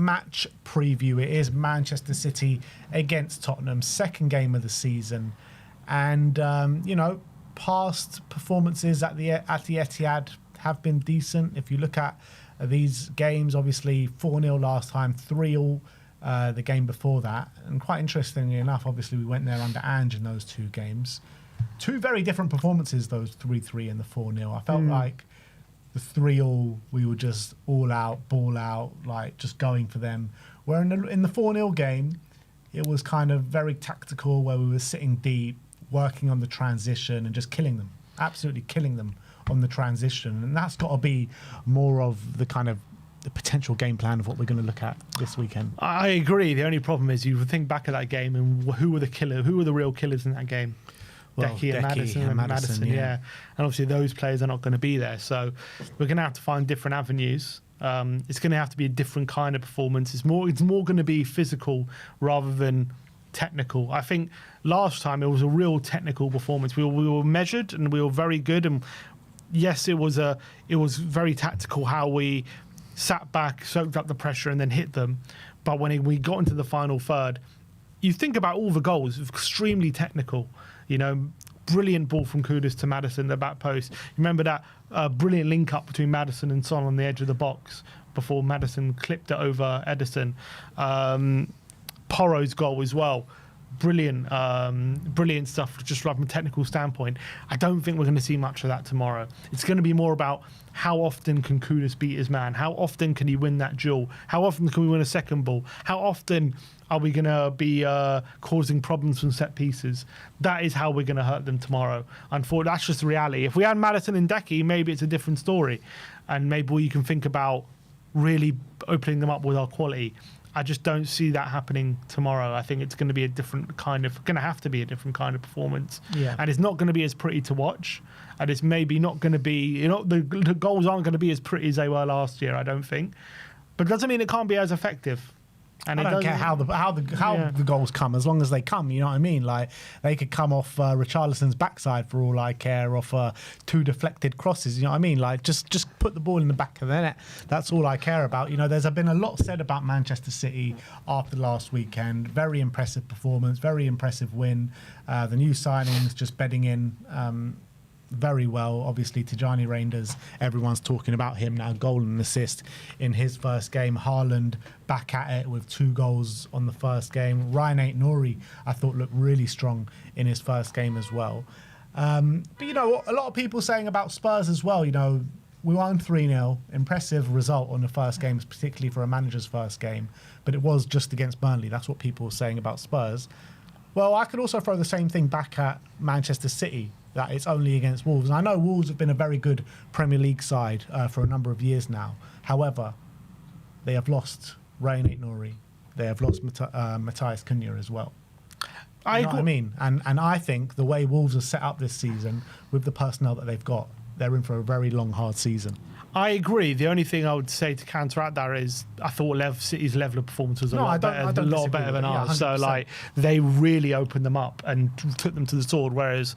match preview. It is Manchester City against Tottenham, second game of the season. And, past performances at the Etihad have been decent. If you look at these games, obviously 4-0 last time, 3-3 the game before that. And quite interestingly enough, obviously we went there under Ange in those two games. Two very different performances, those 3-3 and the 4-0. I felt like the 3-3, we were just all out, ball out, like just going for them. Where in the 4-0 game, it was kind of very tactical, where we were sitting deep, working on the transition and just killing them, absolutely killing them on the transition. And that's got to be more of the kind of the potential game plan of what we're going to look at this weekend. I agree. The only problem is you think back at that game and who were the real killers in that game? Well, Decky and Maddison, yeah. And obviously those players are not going to be there. So we're going to have to find different avenues. It's going to have to be a different kind of performance. It's more going to be physical rather than technical. I think last time it was a real technical performance. We were measured and we were very good. And yes, it was very tactical how we sat back, soaked up the pressure, and then hit them. But when we got into the final third, you think about all the goals, extremely technical. Brilliant ball from Kudus to Maddison, the back post. You remember that brilliant link up between Maddison and Son on the edge of the box before Maddison clipped it over Ederson. Porro's goal as well. Brilliant stuff, just from a technical standpoint. I don't think we're going to see much of that tomorrow. It's going to be more about how often can Kudus beat his man? How often can he win that duel? How often can we win a second ball? How often are we going to be causing problems from set pieces? That is how we're going to hurt them tomorrow. Unfortunately, that's just the reality. If we had Maddison and Decky, maybe it's a different story. And maybe you can think about really opening them up with our quality. I just don't see that happening tomorrow. I think it's going to be have to be a different kind of performance. Yeah. And it's not going to be as pretty to watch. And it's maybe not going to be, the goals aren't going to be as pretty as they were last year, I don't think. But it doesn't mean it can't be as effective. And I don't care how the goals come, as long as they come. You know what I mean? Like, they could come off Richarlison's backside for all I care, off two deflected crosses. You know what I mean? Like, just put the ball in the back of the net. That's all I care about. There's been a lot said about Manchester City after last weekend. Very impressive performance, very impressive win. The new signings just bedding in very well. Obviously, Tijani Reinders, everyone's talking about him now. Goal and assist in his first game. Haaland back at it with 2 goals on the first game. Ryan Ait-Nouri, I thought, looked really strong in his first game as well. But a lot of people saying about Spurs as well. We won 3-0. Impressive result on the first game, particularly for a manager's first game. But it was just against Burnley. That's what people were saying about Spurs. Well, I could also throw the same thing back at Manchester City, that it's only against Wolves. And I know Wolves have been a very good Premier League side for a number of years now. However, they have lost Ryan Ait-Nouri. They have lost Matthias Cunha as well. You know what I mean? And I think the way Wolves are set up this season, with the personnel that they've got, they're in for a very long, hard season. I agree. The only thing I would say to counteract that is I thought City's level of performance was a lot better than ours. So, they really opened them up and took them to the sword, whereas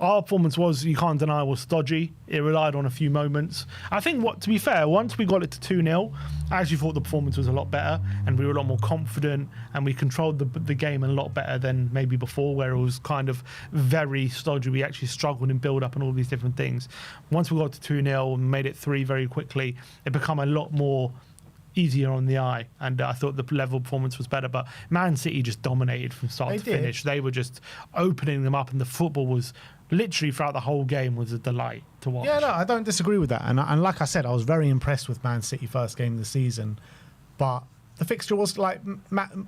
our performance you can't deny, was dodgy. It relied on a few moments. I think, to be fair, once we got it to 2-0, I actually thought the performance was a lot better and we were a lot more confident and we controlled the game a lot better than maybe before, where it was kind of very stodgy. We actually struggled in build-up and all these different things. Once we got to 2-0 and made it 3 very quickly, it became a lot more easier on the eye, and I thought the level of performance was better. But Man City just dominated from start to finish. They were just opening them up, and the football was literally throughout the whole game was a delight to watch. Yeah, no, I don't disagree with that. And like I said, I was very impressed with Man City first game of the season. But the fixture was like,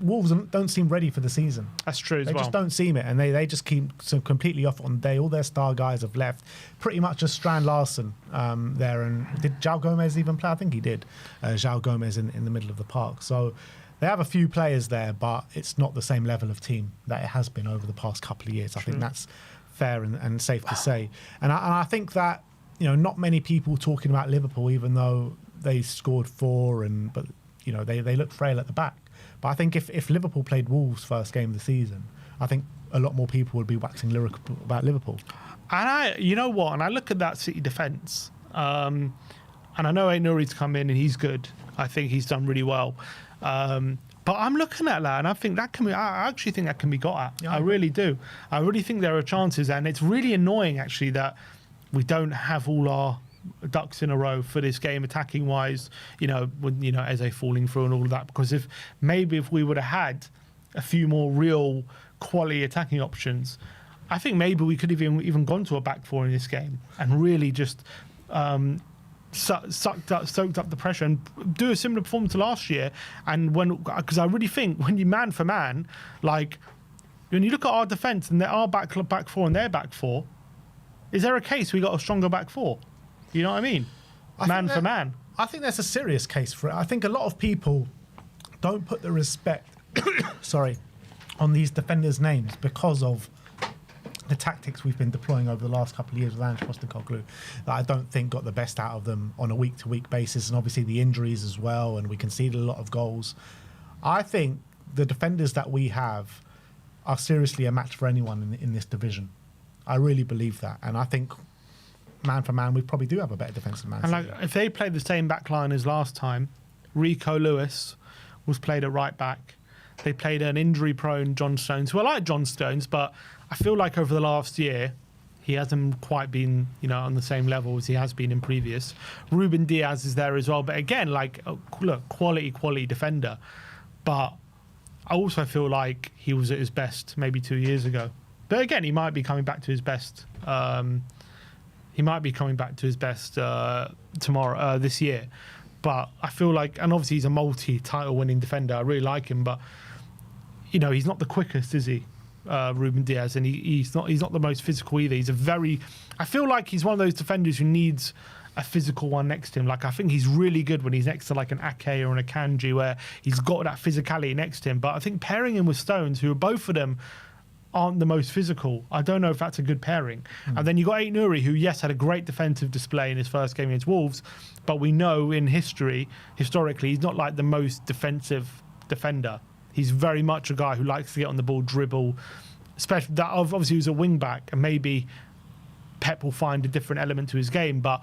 Wolves don't seem ready for the season. That's true as well. They just don't seem it. And they just keep so completely off on the day. All their star guys have left. Pretty much just Strand Larsen there. And did João Gomez even play? I think he did. João Gomez in the middle of the park. So they have a few players there, but it's not the same level of team that it has been over the past couple of years. I think that's fair and safe to say. And I think that, not many people talking about Liverpool, even though they scored 4, but they look frail at the back. But I think if Liverpool played Wolves first game of the season, I think a lot more people would be waxing lyrical about Liverpool. And and I look at that City defence, and I know Ait-Nouri's come in and he's good. I think he's done really well. But I'm looking at that, and I think that can be. I actually think that can be got at. Yeah, I really do. I really think there are chances, and it's really annoying actually that we don't have all our ducks in a row for this game, attacking wise. With Eze falling through and all of that. Because if we would have had a few more real quality attacking options, I think maybe we could have even gone to a back four in this game and really just soaked up the pressure and do a similar performance to last year. And because I really think when you man for man, like when you look at our defence and our back four and their back four, is there a case we got a stronger back four? You know what I mean? Man for man. I think there's a serious case for it. I think a lot of people don't put the respect, on these defenders' names because of the tactics we've been deploying over the last couple of years with Ange Postecoglou that I don't think got the best out of them on a week-to-week basis, and obviously the injuries as well, and we conceded a lot of goals. I think the defenders that we have are seriously a match for anyone in this division. I really believe that, and I think man for man, we probably do have a better defensive man. And if they played the same back line as last time, Rico Lewis was played at right back. They played an injury-prone John Stones, who I like John Stones, but I feel like over the last year, he hasn't quite been, on the same level as he has been in previous. Ruben Diaz is there as well, but again, look, quality defender. But I also feel like he was at his best maybe 2 years ago. But again, he might be coming back to his best. Tomorrow, this year. But I feel like, and obviously he's a multi-title winning defender. I really like him, but he's not the quickest, is he? Ruben Diaz, and he's not the most physical either. I feel like he's one of those defenders who needs a physical one next to him. Like, I think he's really good when he's next to like an Ake or an Akanji, where he's got that physicality next to him. But I think pairing him with Stones, who are both of them aren't the most physical, I don't know if that's a good pairing. And then you got Ait Nouri, who had a great defensive display in his first game against Wolves, but we know historically, he's not like the most defensive defender. He's very much a guy who likes to get on the ball, dribble, especially that obviously he's a wing back, and maybe Pep will find a different element to his game, but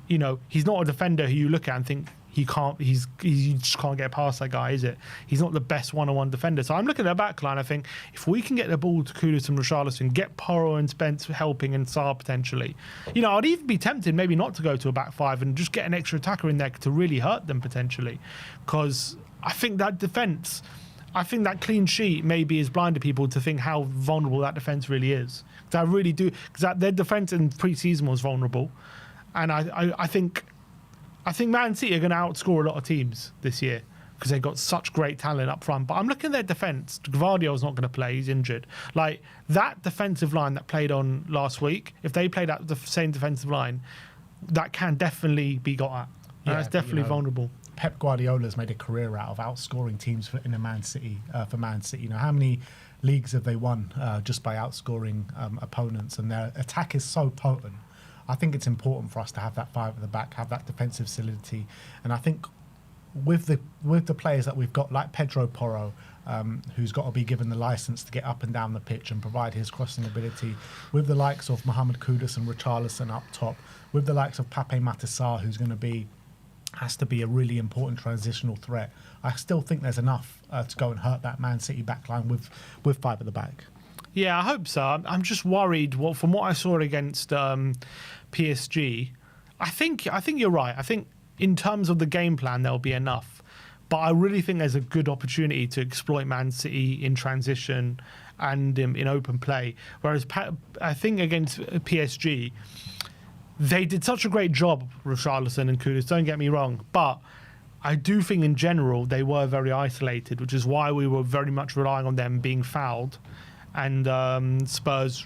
he's not a defender who you look at and think you just can't get past that guy, is it? He's not the best one-on-one defender. So I'm looking at the back line. I think if we can get the ball to Kudus and Richarlison, get Porro and Spence helping, and Sarr potentially, I'd even be tempted maybe not to go to a back five and just get an extra attacker in there to really hurt them potentially, because I think that defence, I think that clean sheet maybe has blinded people to think how vulnerable that defence really is. Because I really do, because their defence in pre-season was vulnerable, and I think Man City are going to outscore a lot of teams this year because they've got such great talent up front. But I'm looking at their defence. Gvardiol's not going to play. He's injured. Like, that defensive line that played on last week, if they played at the same defensive line, that can definitely be got at. Yeah, it's definitely vulnerable. Pep Guardiola's made a career out of outscoring teams for Man City. How many leagues have they won just by outscoring opponents? And their attack is so potent. I think it's important for us to have that five at the back, have that defensive solidity, and I think with the players that we've got, like Pedro Porro, who's got to be given the license to get up and down the pitch and provide his crossing ability, with the likes of Mohamed Kudus and Richarlison up top, with the likes of Pape Matar Sarr, who's has to be a really important transitional threat. I still think there's enough to go and hurt that Man City backline with five at the back. Yeah, I hope so. I'm just worried. From what I saw against PSG, I think you're right. I think in terms of the game plan, there'll be enough. But I really think there's a good opportunity to exploit Man City in transition and in open play. Whereas I think against PSG, they did such a great job, Richarlison and Kudus, don't get me wrong. But I do think in general they were very isolated, which is why we were very much relying on them being fouled. And Spurs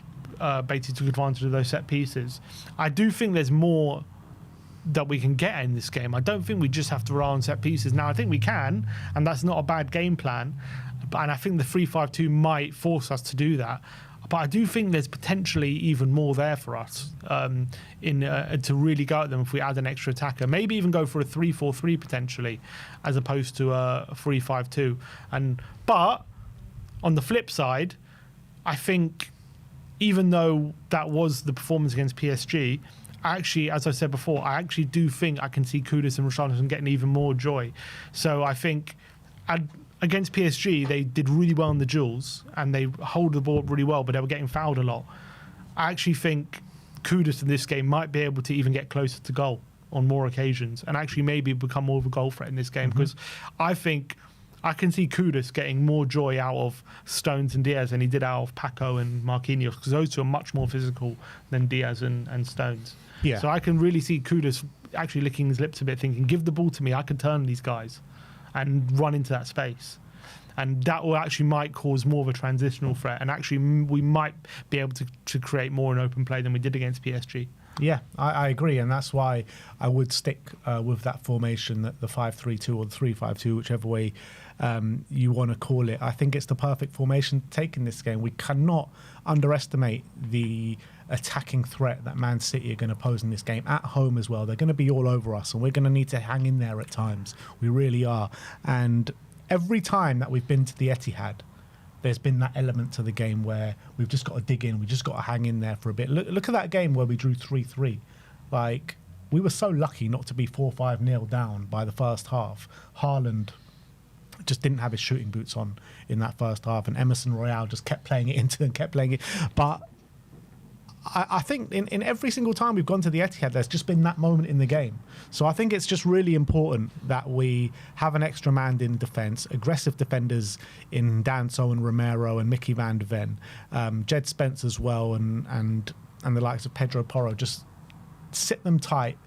basically took advantage of those set pieces. I do think there's more that we can get in this game. I don't think we just have to rely on set pieces. Now, I think we can, and that's not a bad game plan. And I think the 3-5-2 might force us to do that. But I do think there's potentially even more there for us to really go at them if we add an extra attacker. Maybe even go for a 3-4-3 potentially, as opposed to a 3-5-2. But on the flip side, I think even though that was the performance against PSG, actually, as I said before, I actually do think I can see Kudus and Richarlison getting even more joy. So I think against PSG, they did really well in the duels and they hold the ball really well, but they were getting fouled a lot. I actually think Kudus in this game might be able to even get closer to goal on more occasions and actually maybe become more of a goal threat in this game, because I think I can see Kudus getting more joy out of Stones and Diaz than he did out of Paco and Marquinhos, because those two are much more physical than Diaz and Stones. Yeah. So I can really see Kudus actually licking his lips a bit, thinking, give the ball to me, I can turn these guys and run into that space. And that will actually might cause more of a transitional threat. And actually, we might be able to create more in open play than we did against PSG. Yeah, I agree. And that's why I would stick with that formation, the 5-3-2 or the 3-5-2, whichever way you want to call it. I think it's the perfect formation to take in this game. We cannot underestimate the attacking threat that Man City are going to pose in this game at home as well. They're going to be all over us and we're going to need to hang in there at times. We really are. And every time that we've been to the Etihad, there's been that element to the game where we've just got to dig in. We just got to hang in there for a bit. Look at that game where we drew 3-3. Like, we were so lucky not to be 4-5-0 down by the first half. Haaland just didn't have his shooting boots on in that first half, and Emerson Royale just kept playing it into and kept playing it. But I think in every single time we've gone to the Etihad, there's just been that moment in the game. So I think it's just really important that we have an extra man in defence, aggressive defenders in Danso and Romero and Mickey van de Ven, Jed Spence as well, and the likes of Pedro Porro. Just sit them tight.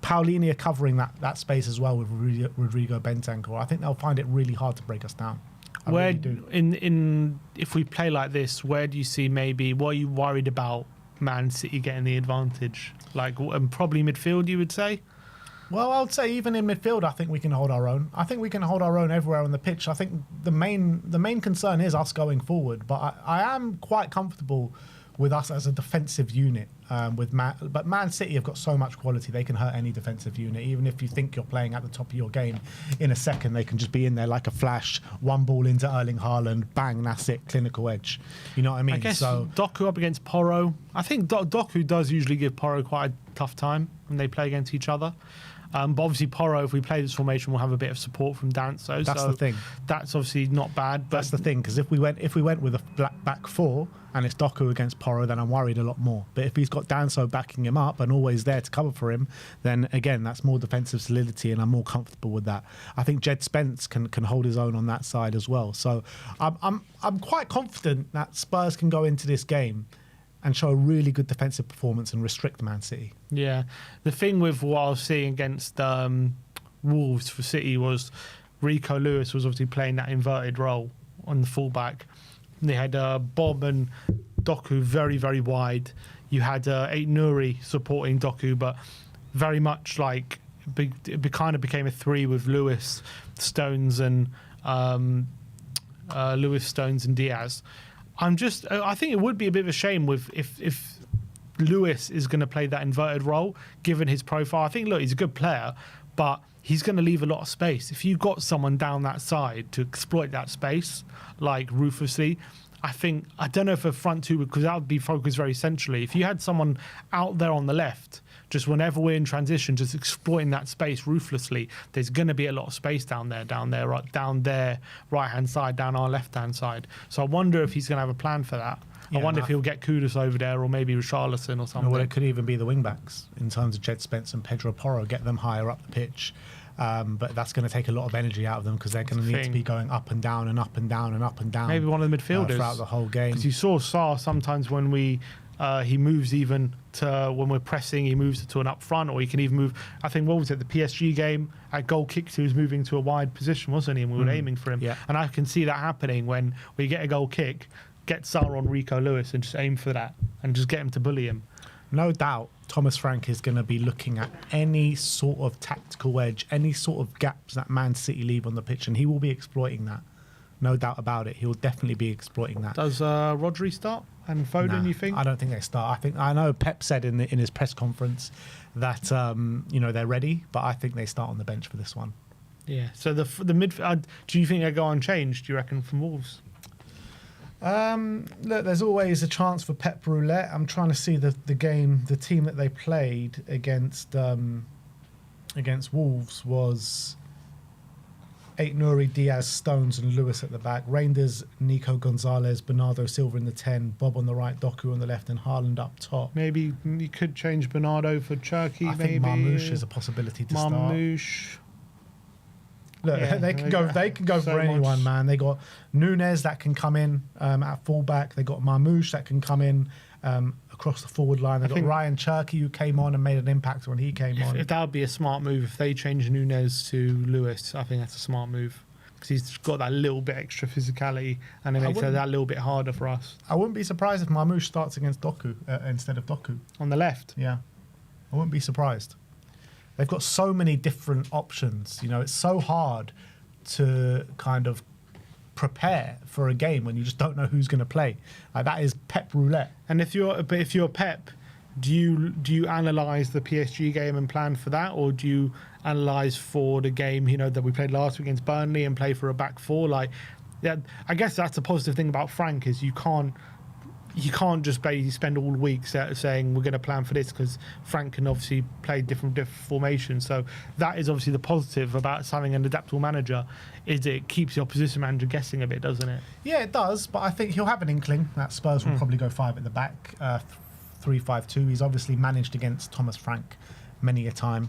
Paulini are covering that space as well with Rodrigo Bentancur. I think they'll find it really hard to break us down. Where in if we play like this, where do you see maybe, what are you worried about Man City getting the advantage? Like, probably midfield, you would say? Well, I would say even in midfield, I think we can hold our own. I think we can hold our own everywhere on the pitch. I think the main concern is us going forward, but I am quite comfortable with us as a defensive unit. But Man City have got so much quality, they can hurt any defensive unit. Even if you think you're playing at the top of your game, in a second they can just be in there like a flash, one ball into Erling Haaland, bang, that's it, clinical edge. You know what I mean? I guess Doku up against Porro. I think Doku does usually give Porro quite a tough time when they play against each other. But obviously Porro, if we play this formation, will have a bit of support from Danso. That's the thing. That's obviously not bad. But that's the thing, because if we went with a back four and it's Doku against Porro, then I'm worried a lot more. But if he's got Danso backing him up and always there to cover for him, then again, that's more defensive solidity, and I'm more comfortable with that. I think Jed Spence can hold his own on that side as well. So I'm quite confident that Spurs can go into this game and show a really good defensive performance and restrict Man City. Yeah. The thing with what I was seeing against Wolves for City was Rico Lewis was obviously playing that inverted role on the fullback. They had Bob and Doku very, very wide. You had Ait Nouri supporting Doku, but very much like it kind of became a three with Lewis, Stones and Diaz. I think it would be a bit of a shame if Lewis is going to play that inverted role, given his profile. I think, look, he's a good player, but he's going to leave a lot of space. If you've got someone down that side to exploit that space, like ruthlessly, I don't know if a front two, because that would be focused very centrally. If you had someone out there on the left, just whenever we're in transition, just exploiting that space ruthlessly, there's going to be a lot of space down there, right-hand side, down our left-hand side. So I wonder if he's going to have a plan for that. Yeah, I wonder if he'll get Kudus over there, or maybe Richarlison or something. Well, it could even be the wing-backs in terms of Jed Spence and Pedro Porro, get them higher up the pitch. But that's going to take a lot of energy out of them, because they're going to need to be going up and down and up and down and up and down. Maybe one of the midfielders throughout the whole game. Because you saw Sarr sometimes when he moves even to when we're pressing, he moves to an up front, or he can even move. I think what was it, the PSG game at goal kicks, he was moving to a wide position, wasn't he? And we were aiming for him. Yeah. And I can see that happening when we get a goal kick, get Sarr on Rico Lewis and just aim for that and just get him to bully him. No doubt Thomas Frank is going to be looking at any sort of tactical edge, any sort of gaps that Man City leave on the pitch, and he will be exploiting that. No doubt about it. He'll definitely be exploiting that. Does Rodri start and Foden, you think? I don't think they start. I know Pep said in his press conference that they're ready, but I think they start on the bench for this one. Yeah. So the midfield, do you think they go unchanged, do you reckon, from Wolves? Look, there's always a chance for Pep Roulette. I'm trying to see the team that they played against Wolves was 8 Nuri, Diaz, Stones and Lewis at the back. Rangers, Nico Gonzalez, Bernardo Silva in the 10, Bob on the right, Doku on the left and Haaland up top. Maybe you could change Bernardo for Cherki. I think Marmoush is a possibility to start. Marmoush. Look, yeah, they can go. They can go so for anyone, man. They got Nunes that can come in at fullback. They got Marmoush that can come in across the forward line. They got Ryan Cherki who came on and made an impact when he came on. If that would be a smart move, if they change Nunes to Lewis, I think that's a smart move because he's got that little bit extra physicality and it makes it that little bit harder for us. I wouldn't be surprised if Marmoush starts against Doku instead of Doku on the left. Yeah, I wouldn't be surprised. They've got so many different options. You know, it's so hard to kind of prepare for a game when you just don't know who's going to play. Like that is Pep roulette. And if you're Pep, do you analyze the PSG game and plan for that, or do you analyze for the game that we played last week against Burnley and play for a back four? Like, yeah, I guess that's the positive thing about Frank is you can't just basically spend all week saying we're going to plan for this because Frank can obviously play different formations. So that is obviously the positive about having an adaptable manager is it keeps the opposition manager guessing a bit, doesn't it? Yeah, it does. But I think he'll have an inkling that Spurs will probably go 5 at the back, 3-5-2. He's obviously managed against Thomas Frank many a time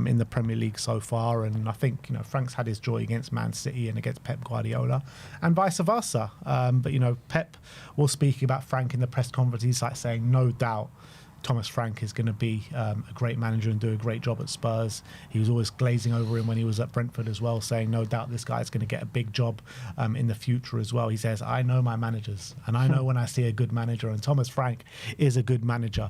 in the Premier League so far, and I think Frank's had his joy against Man City and against Pep Guardiola, and vice versa. But Pep will speak about Frank in the press conference. He's like saying, no doubt, Thomas Frank is going to be a great manager and do a great job at Spurs. He was always glazing over him when he was at Brentford as well, saying no doubt this guy's going to get a big job in the future as well. He says, I know my managers, and I know when I see a good manager, and Thomas Frank is a good manager.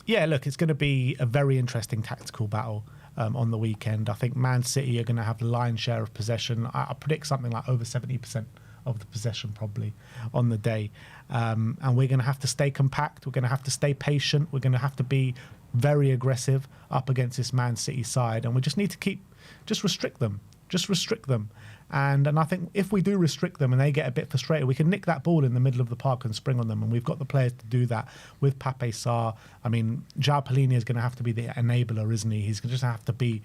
Yeah, look, it's going to be a very interesting tactical battle on the weekend. I think Man City are going to have the lion's share of possession. I predict something like over 70% of the possession probably on the day. And we're going to have to stay compact. We're going to have to stay patient. We're going to have to be very aggressive up against this Man City side. And we just need to restrict them. Just restrict them. And I think if we do restrict them and they get a bit frustrated, we can nick that ball in the middle of the park and spring on them. And we've got the players to do that with Pape Sarr. I mean, João Palhinha is going to have to be the enabler, isn't he? He's going to just have to be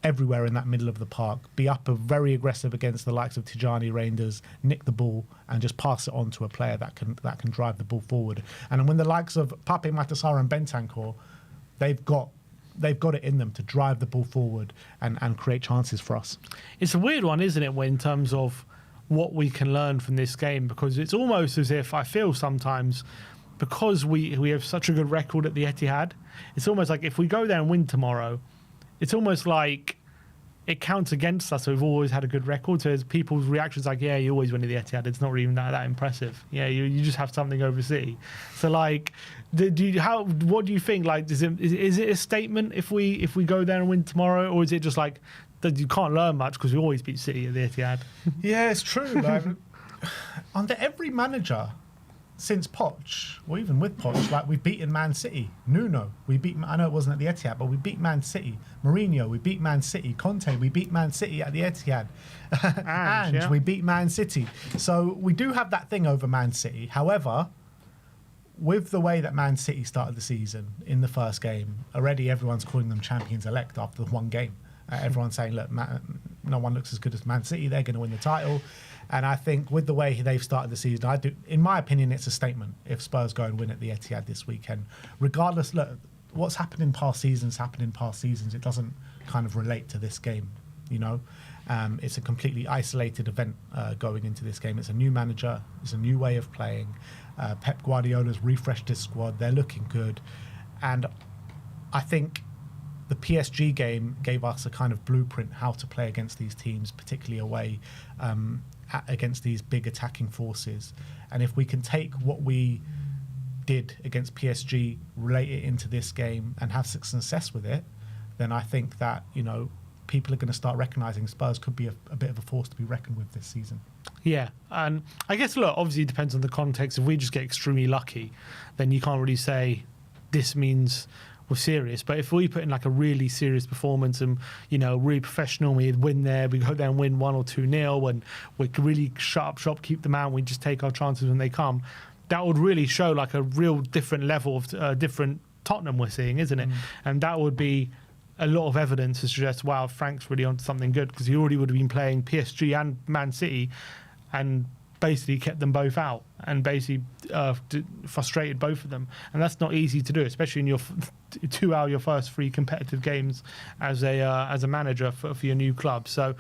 everywhere in that middle of the park, be up very aggressive against the likes of Tijani, Reinders, nick the ball and just pass it on to a player that can drive the ball forward. And when the likes of Pape Matar and Bentancur, they've got it in them to drive the ball forward and create chances for us. It's a weird one, isn't it, in terms of what we can learn from this game, because it's almost as if I feel sometimes because we have such a good record at the Etihad, it's almost like if we go there and win tomorrow, it's almost like it counts against us. So we've always had a good record. So people's reactions like, yeah, you always win at the Etihad. It's not even that impressive. Yeah, you just have something overseas. So like, what do you think? Like, is it a statement if we go there and win tomorrow, or is it just like that you can't learn much because we always beat City at the Etihad? Yeah, it's true. Like, under every manager since Poch, or even with Poch, like we've beaten Man City. Nuno, I know it wasn't at the Etihad, but we beat Man City. Mourinho, we beat Man City. Conte, we beat Man City at the Etihad. And we beat Man City. So we do have that thing over Man City. However, with the way that Man City started the season in the first game, already everyone's calling them champions-elect after one game. Everyone's saying, look, no one looks as good as Man City. They're going to win the title. And I think with the way they've started the season, in my opinion, it's a statement if Spurs go and win at the Etihad this weekend. Regardless, look, what's happened in past seasons happened in past seasons. It doesn't kind of relate to this game, It's a completely isolated event going into this game. It's a new manager. It's a new way of playing. Pep Guardiola's refreshed his squad. They're looking good. And I think the PSG game gave us a kind of blueprint how to play against these teams, particularly away against these big attacking forces. And if we can take what we did against PSG, relate it into this game and have success with it, then I think that, people are going to start recognising Spurs could be a bit of a force to be reckoned with this season. Yeah, and I guess, look, obviously it depends on the context. If we just get extremely lucky, then you can't really say this means we're serious. But if we put in like a really serious performance and, really professional, we win there, we go there and win 1 or 2-0 and we can really shut up shop, keep them out, we just take our chances when they come, that would really show like a real different level of different Tottenham we're seeing, isn't it? And that would be a lot of evidence to suggest, wow, Frank's really onto something good, because he already would have been playing PSG and Man City and basically kept them both out and basically frustrated both of them. And that's not easy to do, especially in your 2 hour, your first 3 competitive games as a manager for your new club. So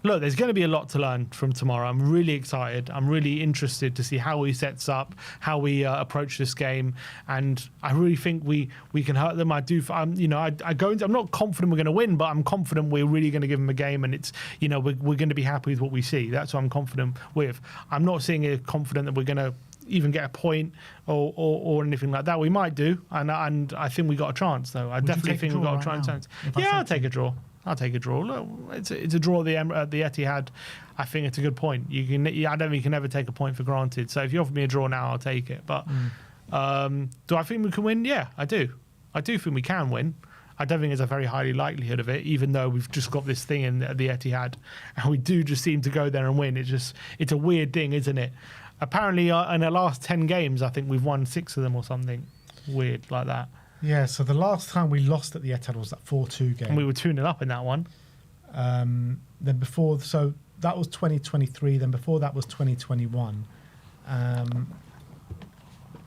look, there's going to be a lot to learn from tomorrow. I'm really excited. I'm really interested to see how he sets up, how we approach this game, and I really think we can hurt them. I do. I'm not confident we're going to win, but I'm confident we're really going to give them a game, and it's we're going to be happy with what we see. That's what I'm confident with. I'm not seeing it confident that we're going to even get a point or anything like that. We might do, and I think we got a chance though. I definitely think we've got a chance. Yeah, I'll take a draw. I'll take a draw. Look, it's a draw at the Etihad. I think it's a good point. I don't think you can ever take a point for granted. So if you offer me a draw now, I'll take it. But do I think we can win? Yeah, I do. I do think we can win. I don't think there's a very high likelihood of it, even though we've just got this thing at the Etihad, and we do just seem to go there and win. It's a weird thing, isn't it? Apparently, in the last 10 games, I think we've won 6 of them or something weird like that. Yeah, so the last time we lost at the Etihad was that 4-2 game. And we were 2-0 up in that one. Then before, so that was 2023. Then before that was 2021. And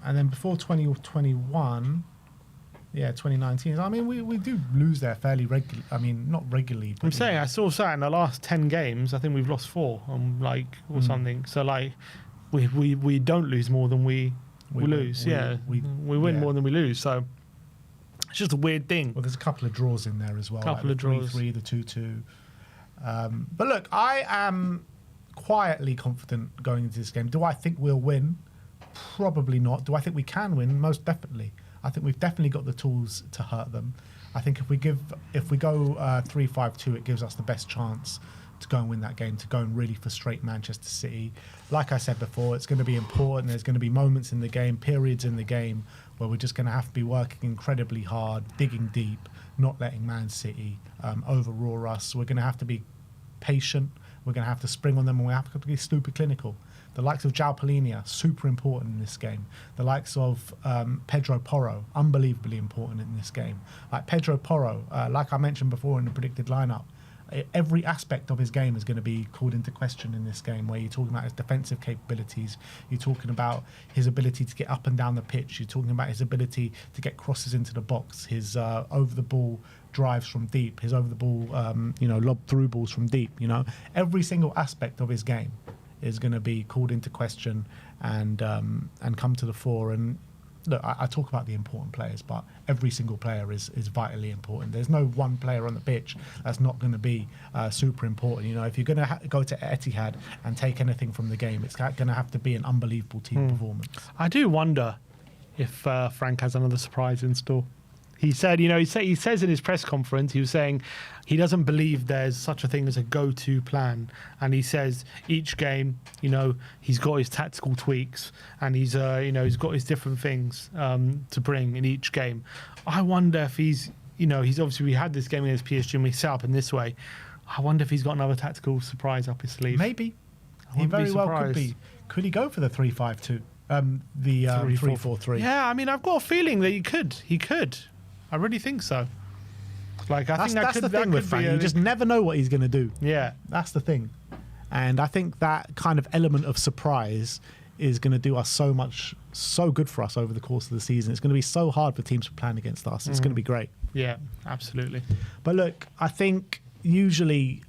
then before 2021, 2019. I mean, we do lose there fairly regularly. I mean, not regularly. But I'm saying, I saw in the last 10 games, I think we've lost 4 or something. So, we don't lose more than we lose. We win more than we lose. So, it's just a weird thing. Well, there's a couple of draws in there as well. Couple of draws. 3-3, the 2-2. But look, I am quietly confident going into this game. Do I think we'll win? Probably not. Do I think we can win? Most definitely. I think we've definitely got the tools to hurt them. I think if we go 3-5-2, it gives us the best chance to go and win that game, to go and really frustrate Manchester City. Like I said before, it's going to be important. There's going to be moments in the game, periods in the game, where we're just going to have to be working incredibly hard, digging deep, not letting Man City overroar us. We're going to have to be patient. We're going to have to spring on them, and we have to be stupid clinical. The likes of João Palhinha, super important in this game. The likes of Pedro Porro, unbelievably important in this game. Like Pedro Porro, like I mentioned before in the predicted lineup, every aspect of his game is going to be called into question in this game, where you're talking about his defensive capabilities, you're talking about his ability to get up and down the pitch, you're talking about his ability to get crosses into the box, his over-the-ball drives from deep, his over-the-ball, lob through balls from deep. Every single aspect of his game is going to be called into question and come to the fore. And look, I talk about the important players, but every single player is vitally important. There's no one player on the pitch that's not going to be super important. If you're going to go to Etihad and take anything from the game, it's going to have to be an unbelievable team performance. I do wonder if Frank has another surprise in store. He said, he says in his press conference, he was saying he doesn't believe there's such a thing as a go-to plan. And he says each game, he's got his tactical tweaks, and he's got his different things to bring in each game. I wonder if he's obviously, we had this game against PSG and we set up in this way. I wonder if he's got another tactical surprise up his sleeve. Maybe. He very well could be. Could he go for the 3-5-2? The 3-4-3? Yeah, I mean, I've got a feeling that he could. I really think so. I think that's the thing with Frank. You just never know what he's going to do. Yeah, that's the thing. And I think that kind of element of surprise is going to do us so good for us over the course of the season. It's going to be so hard for teams to plan against us. It's going to be great. Yeah, absolutely. But look, I think usually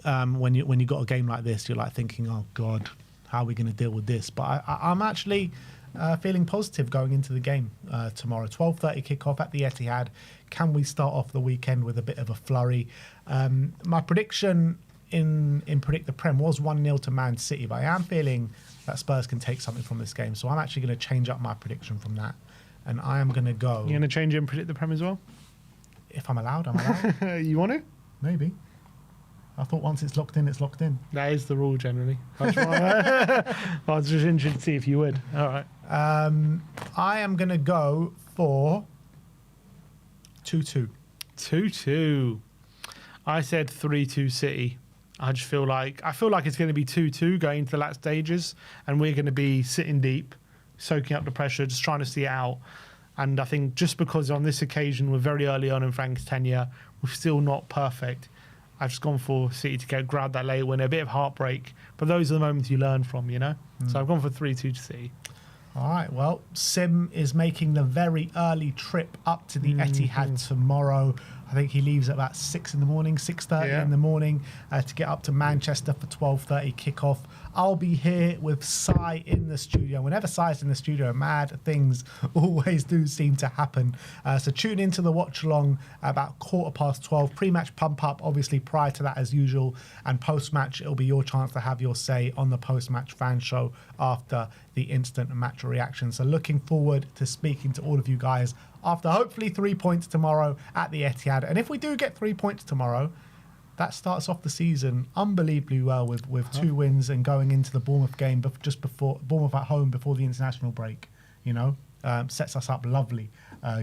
when you got a game like this, you're like thinking, oh God, how are we going to deal with this? But I'm actually feeling positive going into the game tomorrow. 12:30 kickoff at the Etihad. Can we start off the weekend with a bit of a flurry? My prediction in Predict the Prem was 1-0 to Man City, but I am feeling that Spurs can take something from this game. So I'm actually going to change up my prediction from that. And I am going to go... You're going to change it and Predict the Prem as well? If I'm allowed, I'm allowed. You want to? Maybe. I thought once it's locked in, it's locked in. That is the rule generally. I was just interested to see if you would. All right. I am going to go for 2-2. 2-2. I said 3-2 City. I feel like it's going to be 2-2 going into the last stages, and we're going to be sitting deep, soaking up the pressure, just trying to see it out. And I think just because on this occasion we're very early on in Frank's tenure, we're still not perfect. I've just gone for City to grab that late win, a bit of heartbreak, but those are the moments you learn from, you know. So I've gone for 3-2 to City. All right, well, Sim is making the very early trip up to the Etihad tomorrow. I think he leaves at about 6 in the morning, 6:30 in the morning to get up to Manchester for 12:30 kickoff. I'll be here with Sai in the studio. Whenever Sai's in the studio, mad things always do seem to happen. So tune into the watch along about 12:15. Pre-match pump up, obviously prior to that as usual, and post-match it'll be your chance to have your say on the post-match fan show after the instant match reaction. So looking forward to speaking to all of you guys after hopefully 3 points tomorrow at the Etihad. And if we do get 3 points tomorrow, that starts off the season unbelievably well with 2 wins and going into the Bournemouth game just before Bournemouth at home before the international break. You know, sets us up lovely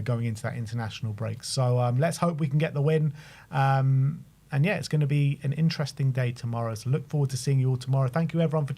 going into that international break. So let's hope we can get the win. And yeah, it's going to be an interesting day tomorrow. So look forward to seeing you all tomorrow. Thank you everyone for tuning in.